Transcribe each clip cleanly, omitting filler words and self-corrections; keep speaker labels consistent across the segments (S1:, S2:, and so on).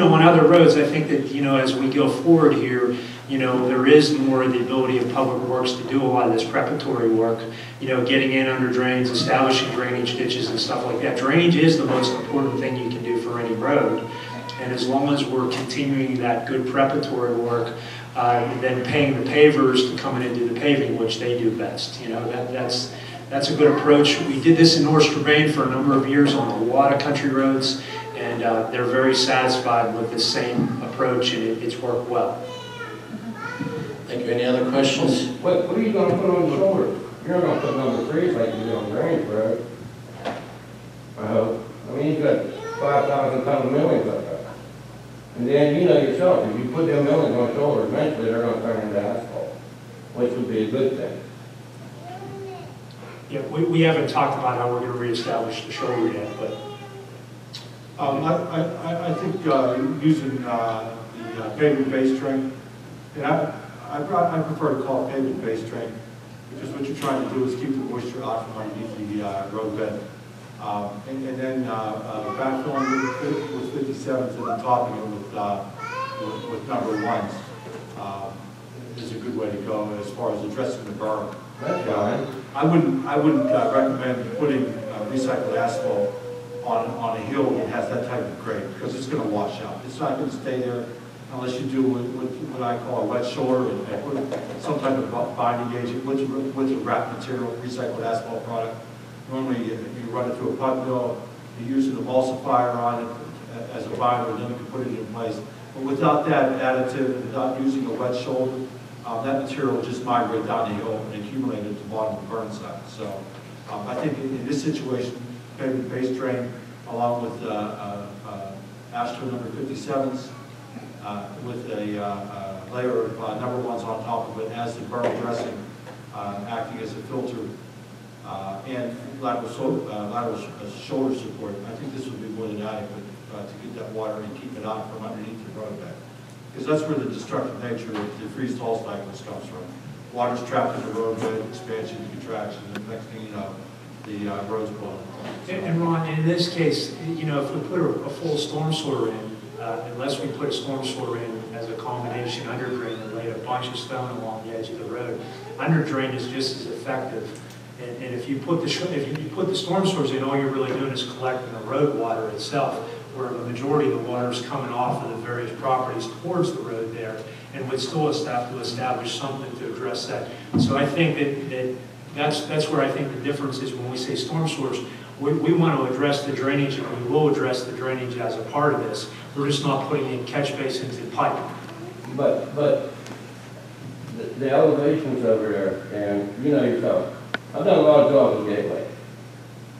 S1: on other roads, I think that, as we go forward here, there is more the ability of Public Works to do a lot of this preparatory work, getting in under drains, establishing drainage ditches and stuff like that. Drainage is the most important thing you can do for any road. And as long as we're continuing that good preparatory work, then paying the pavers to come in and do the paving, which they do best. That's a good approach. We did this in North Strabane for a number of years on a lot of country roads, and they're very satisfied with the same approach, and it's worked well.
S2: Thank you. Any other questions?
S3: What are you going to put on the shoulder? You're not going to put number 3s like you do on Grange Road. I hope. I mean, you've got 5,000 pound millings up there. And then you know yourself, if you put them millings on the shoulder, eventually they're going to turn into asphalt, which would be a good thing.
S1: Yeah, we haven't talked about how we're going to reestablish the shoulder yet, but
S4: I think using the pavement base train, and I prefer to call it pavement base train, because what you're trying to do is keep the moisture out from underneath the roadbed. And then backfilling with 57s and then topping it with number 1s is a good way to go as far as addressing the berm.
S3: That's fine.
S4: I wouldn't recommend putting recycled asphalt on a hill that has that type of grade, because it's going to wash out. It's not going to stay there unless you do what I call a wet shoulder and put some type of binding agent with a wrap material, recycled asphalt product. Normally you run it through a put mill, you use an emulsifier on it as a binder, and then you can put it in place. But without that additive, without using a wet shoulder, that material will just migrate down the hill and accumulate at the bottom of the burn side. So I think in this situation, pavement base drain along with Astro number 57s with a layer of number 1s on top of it as the berm dressing, acting as a filter, and lateral shoulder support. I think this would be more than adequate to get that water and keep it out from underneath the roadbed. Because that's where the destructive nature of the freeze-thaw cycles comes from. Water's trapped in the roadbed, expansion, contraction, and next thing you know, the road's blown.
S1: And Ron, in this case, if we put a full storm sewer in, unless we put a storm sewer in as a combination under drain and laid a bunch of stone along the edge of the road, under drain is just as effective. And if you put the storm sewers in, all you're really doing is collecting the road water itself, where the majority of the water is coming off of the various properties towards the road there, and would still have to establish something to address that. So I think that's where I think the difference is when we say storm sewers. We want to address the drainage, and we will address the drainage as a part of this. We're just not putting in catch basins and pipe.
S3: But the elevations over there, and you know yourself, I've done a lot of jobs with Gateway.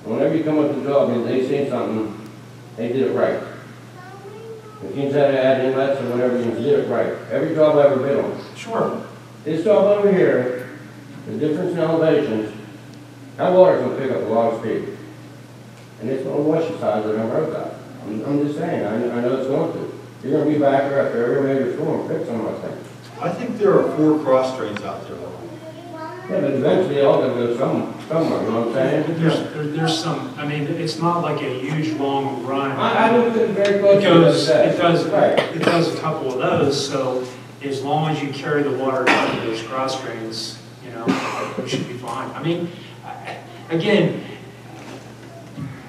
S3: Whenever you come up with a job and they see something, they did it right. If you had to add inlets or whatever, you did it right. Every job I ever been on.
S1: Sure.
S3: This job over here, the difference in elevations, that water's going to pick up a lot of speed. And it's going to wash the sides of them roads out. I'm just saying, I know it's going to. You're going to be back there after every major storm, fix some of those things.
S4: I think there are 4 cross drains out there.
S3: Yeah, but eventually all going to go somewhere, you know what I'm saying?
S1: There's some, I mean, it's not like a huge long run.
S3: I looked at it very closely.
S1: It does a couple of those, so as long as you carry the water down to those cross drains, you should be fine. I mean, again,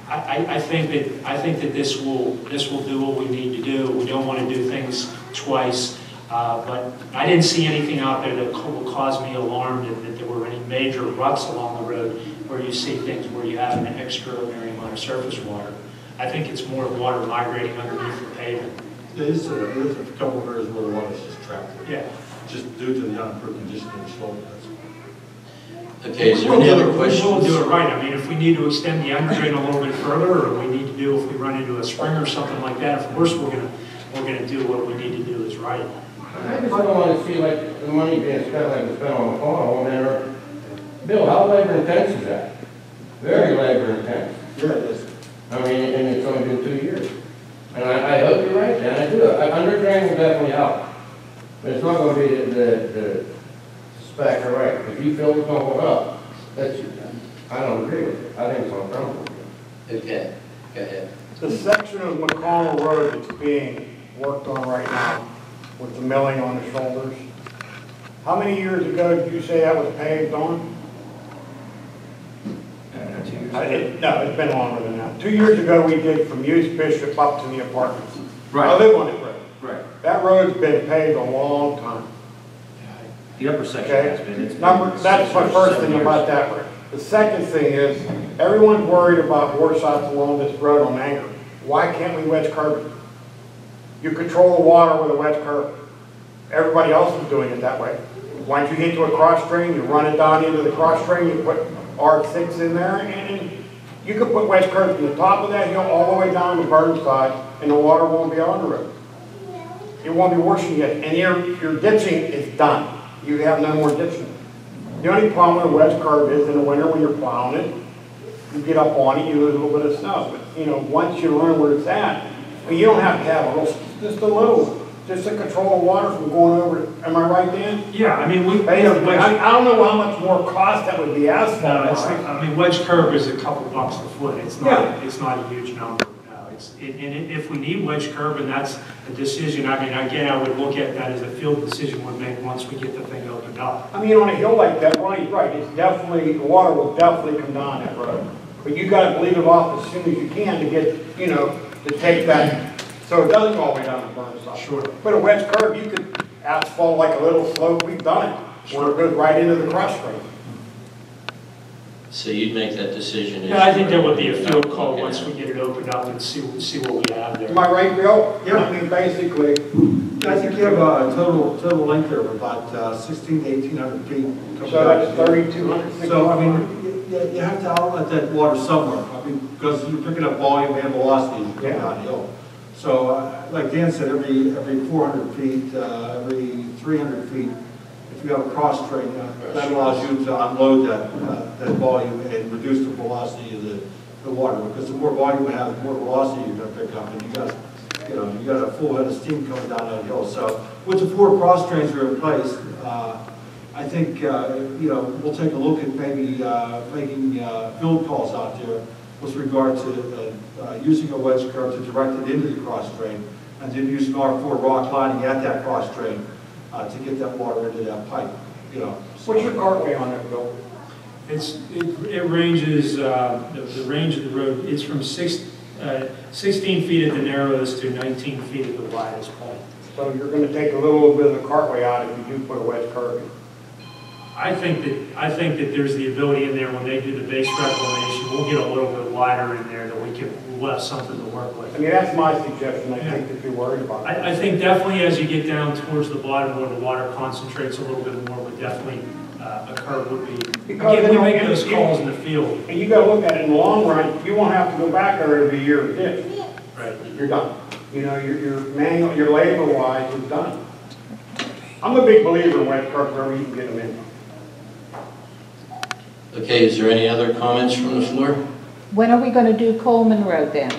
S1: I think that this will do what we need to do. We don't want to do things twice. But I didn't see anything out there that will cause me alarm that there were any major ruts along the road where you see things where you have an extraordinary amount of surface water. I think it's more water migrating underneath the pavement.
S4: There's a couple of areas where the water's just trapped.
S1: Yeah.
S4: Just due to the unimproved condition of the slope.
S2: Okay, is there any other questions?
S1: We'll do it right. I mean, if we need to extend the underdrain a little bit further, or we need to do if we run into a spring or something like that, of course we're gonna do what we need to do is right.
S3: I just don't want to see like the money being spent like it's spent on the farm. And Bill, how labor intense is that? Very labor intense.
S4: Yeah, it is.
S3: I mean, and it's only been 2 years. And I hope you're right, Dan. I do. Underdrain will definitely help. But it's not going to be the spec or right. If you feel it's going to hold up, I don't agree with it. I think it's on problem.
S2: Okay, go ahead.
S5: The section of McConnell Road that's being worked on right now with the milling on the shoulders. How many years ago did you say that was paved on?
S1: 2 years
S5: No, it's been longer than that. 2 years ago, we did from East Bishop up to the apartments.
S6: Right.
S5: I live on that road.
S6: Right.
S5: That road's been paved a long time.
S6: The upper section
S5: Okay?
S6: has been. It's been
S5: That's my
S6: 6 or
S5: first
S6: 7
S5: thing
S6: years.
S5: about that road. The second thing is, everyone's worried about washouts along this road on Anger. Why can't we wedge curb it? You control the water with a wedge curb. Everybody else is doing it that way. Once you get to a cross drain, you run it down into the cross drain, you put R6 in there, and you can put wedge curbs from the top of that hill all the way down to Burnside, and the water won't be on the road. It won't be washing yet, and your ditching is done. You have no more ditching. The only problem with a wedge curb is in the winter when you're plowing it, you get up on it, you lose a little bit of snow. But, you know, once you learn where it's at, you don't have to have a real, just a little one. Just to control the water from going over it. Am I right, Dan?
S1: Yeah, I mean,
S5: Basically, I don't know how much more cost that would be asphalt.
S1: No, I mean, wedge curb is a couple bucks a foot. It's not, it's not a huge number. No, if we need wedge curb, and that's a decision, I mean, again, I would look at that as a field decision we'd make once we get the thing opened up.
S5: I mean, on a hill like that, Ronnie's right. It's definitely, the water will definitely come down that road. But you got to bleed it off as soon as you can to get, you know, to take that. So it doesn't go all the way down to Burnside.
S1: Sure.
S5: But a wedge curb, you could asphalt like a little slope. We've done it. Where it goes right into the cross drain.
S2: So you'd make that decision?
S1: Yeah, I think that would be a field call once we get it opened up and see what we have there.
S5: Am I right, Bill?
S4: Yeah.
S5: I mean, basically.
S4: I think you have a total length there of about 1,600 to 1,800 feet.
S5: So that's 3,200.
S4: So, I mean, you have to outlet that water somewhere, I mean, because you're picking up volume and velocity as you go downhill. So, like Dan said, every 400 feet, every 300 feet, if you have a cross drain, that allows you to unload that volume and reduce the velocity of the water. Because the more volume you have, the more velocity you're going to pick up, and you got a full head of steam coming down that hill. So, with the 4 cross drains that are in place, I think we'll take a look at maybe making field calls out there with regard to using a wedge curb to direct it into the cross drain, and then using R4 rock lining at that cross drain to get that water into that pipe.
S5: What's your cartway on it, Bill?
S1: It ranges the range of the road. It's from 16 feet at the narrowest to 19 feet at the widest point.
S5: So you're going to take a little bit of the cartway out if you do put a wedge curb in.
S1: I think that there's the ability in there when they do the base reclamation, we'll get a little bit wider in there that we'll have something to work with.
S5: I mean, that's my suggestion. I think that you're worried about it.
S1: I think definitely as you get down towards the bottom where the water concentrates a little bit more, but definitely a curb would be.
S5: Because
S1: Again, we make those calls in the field.
S5: And you got to look at it in the long run. You won't have to go back there every year to ditch.
S1: Right.
S5: You're done. You know, your manual, your labor-wise is done. I'm a big believer in wedge curbs wherever you can get them in.
S2: Okay, is there any other comments from the floor?
S7: When are we going to do Coleman Road then?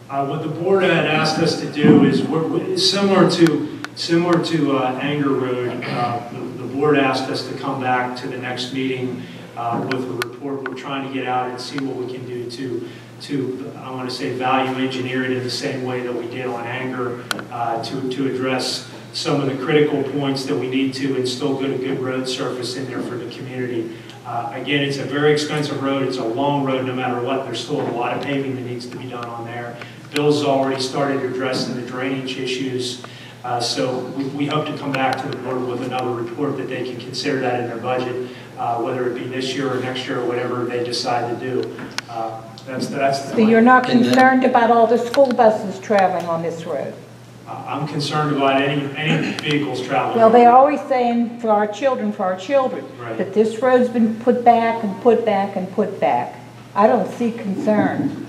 S1: What the board had asked us to do is similar to Anger Road. The board asked us to come back to the next meeting with a report. We're trying to get out and see what we can do to I want to say value engineer it in the same way that we did on Anger to address some of the critical points that we need to and still get a good road surface in there for the community. Again, it's a very expensive road. It's a long road no matter what. There's still a lot of paving that needs to be done on there. Bill's already started addressing the drainage issues. So we hope to come back to the board with another report that they can consider that in their budget, whether it be this year or next year or whatever they decide to do. That's the
S7: So you're not concerned about all the school buses traveling on this road?
S1: I'm concerned about any vehicles traveling.
S7: Well, they're always saying for our children,
S1: Right.
S7: But this road's been put back and put back and put back. I don't see concern.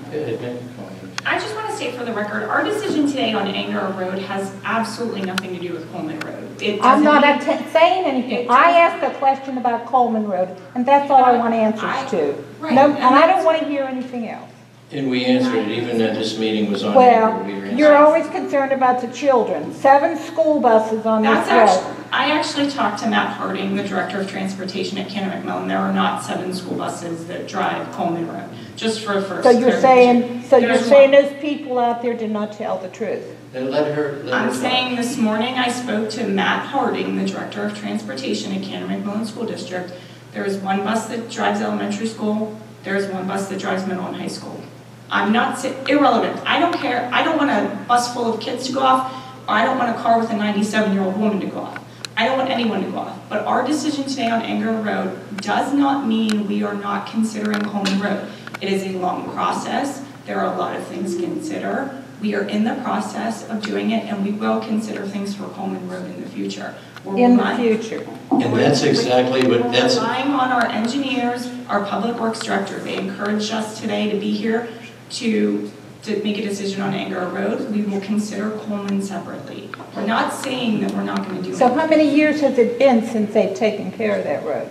S8: I just want to state for the record, our decision today on Anger Road has absolutely nothing to do with Coleman Road.
S7: I'm not saying anything. I asked a question about Coleman Road, and that's all I want answers to.
S8: Right.
S7: No, and I don't want to hear anything else.
S2: And we answered it, even though this meeting was on.
S7: Well,
S2: we were
S7: you're
S2: answering.
S7: always concerned about the children. 7 school buses on this
S8: That's
S7: road.
S8: I actually talked to Matt Harding, the Director of Transportation at Canada McMillan. There are not 7 school buses that drive Coleman Road, just for a first
S7: So you're saying,
S8: There's
S7: those people out there did not tell the truth?
S2: Then let her
S8: I'm
S2: talk.
S8: saying this morning I spoke to Matt Harding, the Director of Transportation at Canada McMillan School District. There is 1 bus that drives elementary school. There is 1 bus that drives middle and high school. I'm not, irrelevant. I don't care. I don't want a bus full of kids to go off, or I don't want a car with a 97-year-old woman to go off. I don't want anyone to go off. But our decision today on Anger Road does not mean we are not considering Coleman Road. It is a long process. There are a lot of things to consider. We are in the process of doing it, and we will consider things for Coleman Road in the future.
S7: In the future.
S2: And that's exactly what, that's,
S8: We're relying on our engineers, our public works director. They encouraged us today to be here to make a decision on Anger Road. We will consider Coleman separately. We're not saying that we're not going to do it.
S7: So how many years has it been since they've taken care of that road?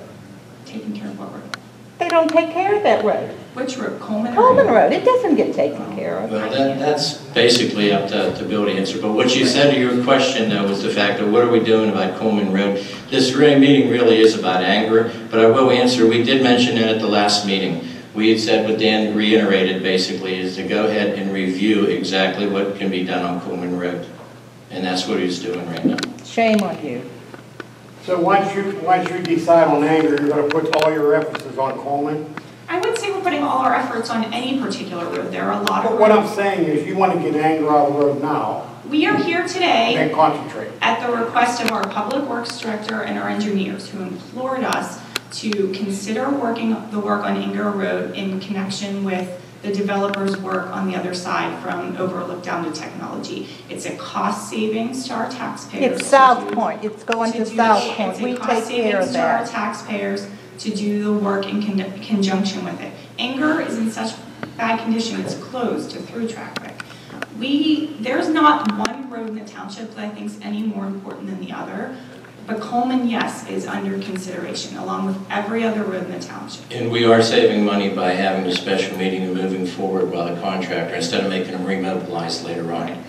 S8: Taking care of what road?
S7: They don't take care of that road.
S8: Which road? Coleman?
S7: Coleman Road, it doesn't get taken care of.
S2: well, that's basically up to Bill to answer. But what you said to your question, though, was the fact of what are we doing about Coleman Road? This meeting really is about anger, but I will answer. We did mention it at the last meeting. We had said what Dan reiterated, basically, is to go ahead and review exactly what can be done on Coleman Road. And that's what he's doing right now.
S7: Shame on you.
S5: So once you decide on Anger, you're gonna put all your emphasis on Coleman?
S8: I would say we're putting all our efforts on any particular road. There are a lot of
S5: But what I'm
S8: roads.
S5: saying is you wanna get Anger out of the road now
S8: We are here today
S5: and concentrate.
S8: at the request of our public works director and our engineers who implored us to consider the work on Anger Road in connection with the developer's work on the other side from Overlook down to Technology. It's a cost savings to our taxpayers.
S7: It's South Point, it's going to South Point, we
S8: It's a cost
S7: take care of
S8: savings to our
S7: that.
S8: taxpayers to do the work in conjunction with it. Anger is in such bad condition, it's closed to through traffic. There's not one road in the township that I think is any more important than the other. But Coleman, yes, is under consideration, along with every other road in the township.
S2: And we are saving money by having a special meeting and moving forward while the contractor, instead of making them remobilize later on.